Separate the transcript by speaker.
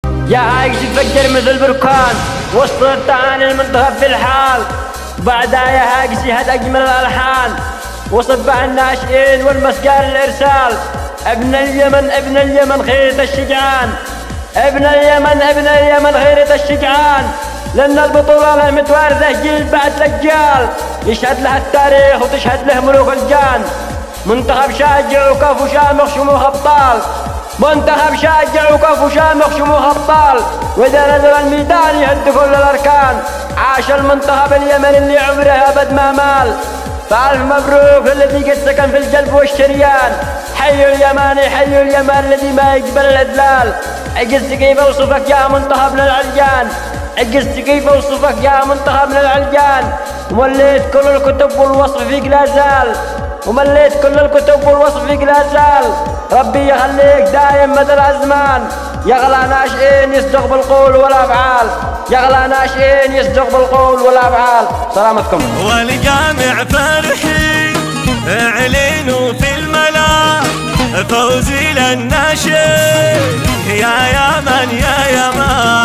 Speaker 1: يا عايش تفجر مثل بركان وسط الطعان المنتخب في الحال. بعدها يا هاجسي هاد أجمل الألحان وصبح الناشئين والمسجار الإرسال. ابن اليمن ابن اليمن خيرة الشجعان، ابن اليمن ابن اليمن خيرة الشجعان. لأن البطولة المتوارثة جيل بعد لجال يشهد لها التاريخ وتشهد له ملوك الجان. منتخب شاجع وكف وشامخ شموخ أبطال، منتخب شاجع وكف وشامخ شموخ أبطال. وإذا نزل الميدان يهد كل الأركان. عاش المنتخب اليمني اللي عمره أبد ما مال. فألف مبروك الذي قد سكن في القلب والشريان. حي اليماني حي اليمان الذي ما يقبل الإذلال. عجزت كيف أوصفك يا منتخبنا العلجان، عجزت كيف أوصفك يا منتخبنا العلجان. ومليت كل الكتب والوصف فيك لا زال، ومليت كل الكتب والوصف فيك لا زال. ربي يخليك دايم مدى الأزمان. يغلى ناشئين يصدق بالقول والأفعال، يغلى ناشئين يصدق بالقول والأفعال. سلامتكم.
Speaker 2: والجامع فرحي اعلنوا في الملا فوزي للناشئ. يا يمن يا يمن